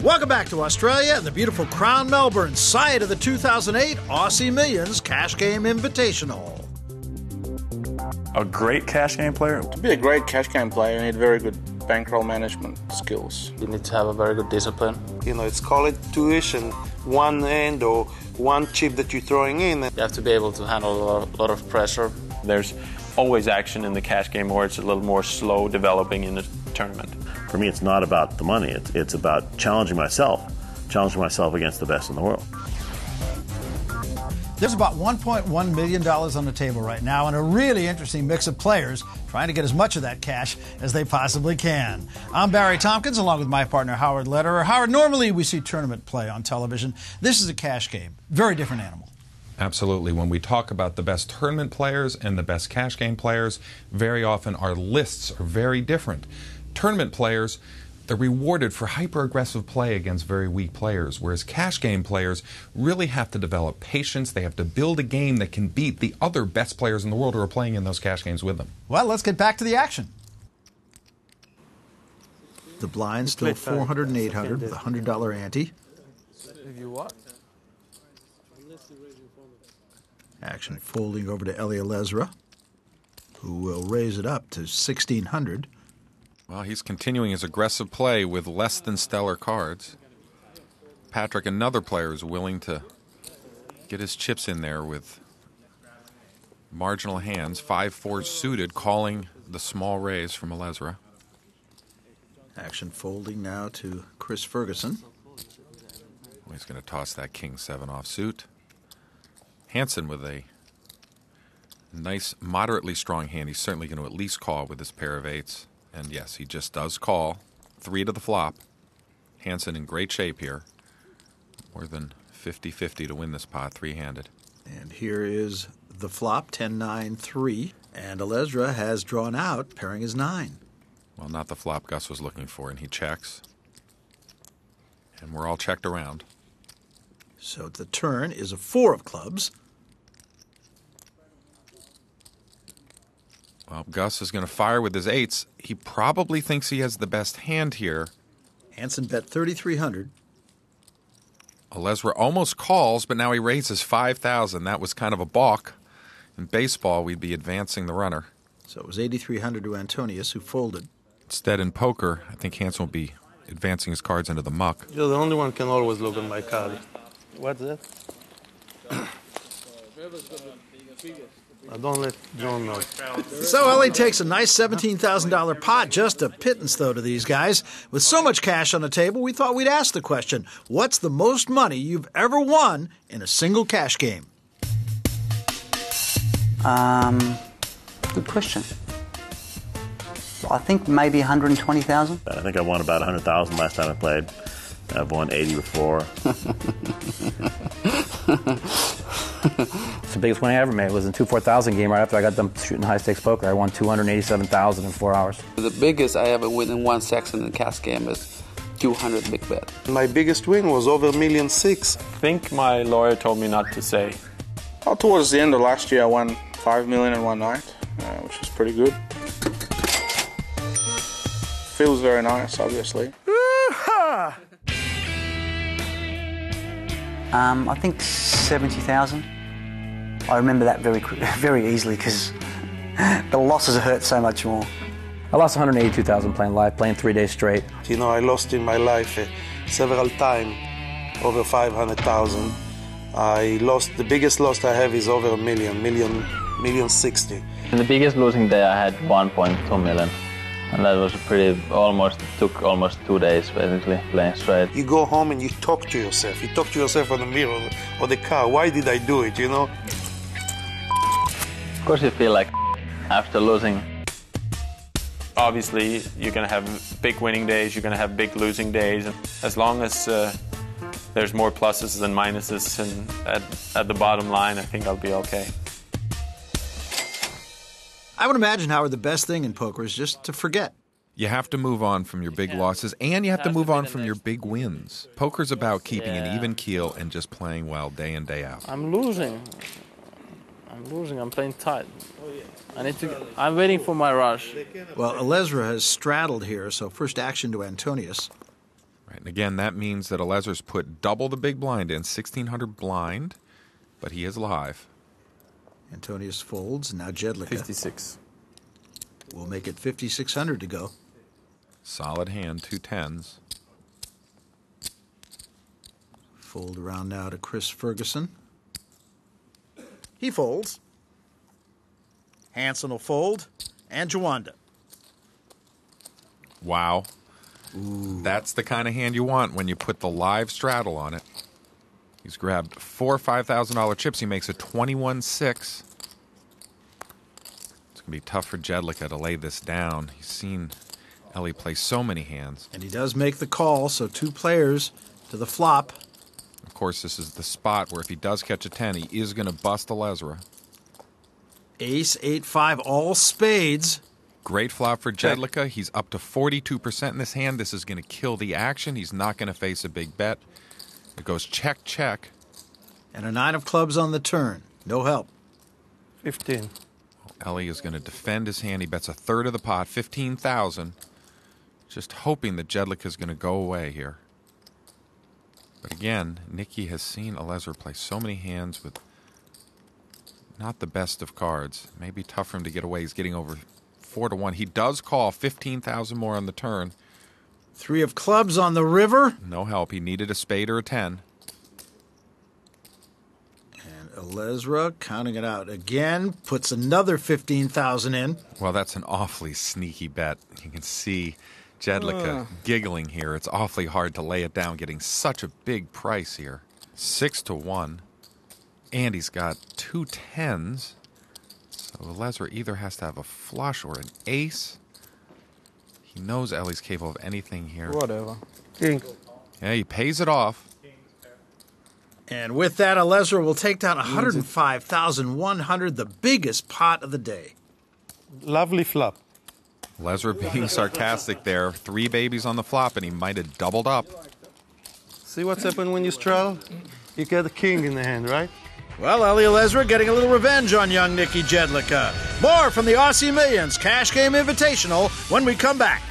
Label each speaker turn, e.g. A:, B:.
A: Welcome back to Australia and the beautiful Crown Melbourne, site of the 2008 Aussie Millions Cash Game Invitational.
B: A great cash game player?
C: To be a great cash game player, you need very good bankroll management skills.
D: You need to have a very good discipline.
E: You know, it's call it tuition, one end or one chip that you're throwing in.
D: You have to be able to handle a lot of pressure.
B: There's always action in the cash game, or it's a little more slow developing in the tournament.
F: For me, it's not about the money. It's about challenging myself against the best in the world.
A: There's about $1.1 million on the table right now and a really interesting mix of players trying to get as much of that cash as they possibly can. I'm Barry Tompkins along with my partner Howard Lederer. Howard, normally we see tournament play on television. This is a cash game. Very different animal.
G: Absolutely. When we talk about the best tournament players and the best cash game players, very often our lists are very different. Tournament players, they're rewarded for hyper-aggressive play against very weak players, whereas cash game players really have to develop patience. They have to build a game that can beat the other best players in the world who are playing in those cash games with them.
A: Well, let's get back to the action. The blind still 400 and 800 with a $100 ante. Action folding over to Elia Lesra, who will raise it up to 1,600.
G: Well, he's continuing his aggressive play with less than stellar cards. Patrick, another player, is willing to get his chips in there with marginal hands. 5-4 suited, calling the small raise from Lesra.
A: Action folding now to Chris Ferguson.
G: Well, he's going to toss that King-7 offsuit. Hansen with a nice, moderately strong hand. He's certainly going to at least call with his pair of eights. And yes, he just does call. 3 to the flop. Hansen in great shape here. More than 50-50 to win this pot, three-handed.
A: And here is the flop, 10-9-3. And Lesra has drawn out, pairing his 9.
G: Well, not the flop Gus was looking for, and he checks. And we're all checked around.
A: So the turn is a 4 of clubs.
G: Well, Gus is going to fire with his eights. He probably thinks he has the best hand here.
A: Hansen bet 3,300.
G: Lesra almost calls, but now he raises 5,000. That was kind of a balk. In baseball, we'd be advancing the runner.
A: So it was 8,300 to Antonius, who folded.
G: Instead, in poker, I think Hansen will be advancing his cards into the muck.
E: You're the only one can always look at my card. What's that? I don't let John know.
A: So Ellie takes a nice $17,000 pot, just a pittance, though, to these guys. With so much cash on the table, we thought we'd ask the question, what's the most money you've ever won in a single cash game?
H: Good question. I think maybe 120,000.
F: I think I won about 100,000 last time I played. I've won 80 before.
I: It's the biggest winning I ever made. It was in 2-4,000 game right after I got done shooting high-stakes poker. I won 287,000 in 4 hours.
D: The biggest I ever win in 1 section in cash game is 200 big bet.
E: My biggest win was over $1.6 million.
B: I think my lawyer told me not to say.
C: Well, towards the end of last year, I won $5 million in one night, which was pretty good. Feels very nice, obviously.
H: I think 70,000. I remember that very easily because the losses hurt so much more.
I: I lost 182,000 playing live, playing 3 days straight.
E: You know, I lost in my life several times, over 500,000. The biggest loss I have is over $1 million 60.
J: And the biggest losing day I had 1.2 million. And that was took almost 2 days basically playing straight.
E: You go home and you talk to yourself. You talk to yourself on the mirror or the car. Why did I do it, you know?
J: Of course you feel like after losing.
B: Obviously, you're going to have big winning days, you're going to have big losing days. And as long as there's more pluses than minuses and at the bottom line, I think I'll be okay.
A: I would imagine, Howard, the best thing in poker is just to forget.
G: You have to move on from your big losses, and you have to move on from your big wins. Poker's about keeping an even keel and just playing well day in, day out.
D: I'm losing. I'm playing tight. I'm waiting for my rush.
A: Well, Lesra has straddled here, so first action to Antonius.
G: Right, and again, that means that Alezer's put double the big blind in, 1,600 blind, but he is live.
A: Antonius folds, now Jedlicka.
K: 56.
A: We'll make it 5,600 to go.
G: Solid hand, 2 tens.
A: Fold around now to Chris Ferguson. He folds. Hansen will fold, and Jawanda.
G: Wow.
A: Ooh.
G: That's the kind of hand you want when you put the live straddle on it. He's grabbed 4 $5,000 chips. He makes a 21-6. It's going to be tough for Jedlicka to lay this down. He's seen Ellie play so many hands.
A: And he does make the call, so 2 players to the flop.
G: Of course, this is the spot where if he does catch a 10, he is going to bust Alezra.
A: Ace, 8-5, all spades.
G: Great flop for Jedlicka. He's up to 42% in this hand. This is going to kill the action. He's not going to face a big bet. It goes check, check.
A: And a 9 of clubs on the turn. No help.
E: 15.
G: Ellie is going to defend his hand. He bets a third of the pot, 15,000. Just hoping that Jedlicka is going to go away here. But again, Nicky has seen Alezra play so many hands with not the best of cards. It may be tough for him to get away. He's getting over 4-1. He does call 15,000 more on the turn.
A: 3 of clubs on the river.
G: No help. He needed a spade or a 10.
A: And Alezra, counting it out again, puts another 15,000 in.
G: Well, that's an awfully sneaky bet. You can see Jedlicka giggling here. It's awfully hard to lay it down, getting such a big price here. 6-1. And he's got 2 tens. So Alezra either has to have a flush or an ace. He knows Ellie's capable of anything here.
E: Whatever. King.
G: Yeah, he pays it off.
A: And with that, Alezra will take down 105,100, the biggest pot of the day.
E: Lovely flop.
G: Alezra being sarcastic there. 3 babies on the flop, and he might have doubled up.
E: See what's happened when you straddle? You get a king in the hand, right?
A: Well, Ellie Alezra getting a little revenge on young Nicky Jedlicka. More from the Aussie Millions Cash Game Invitational when we come back.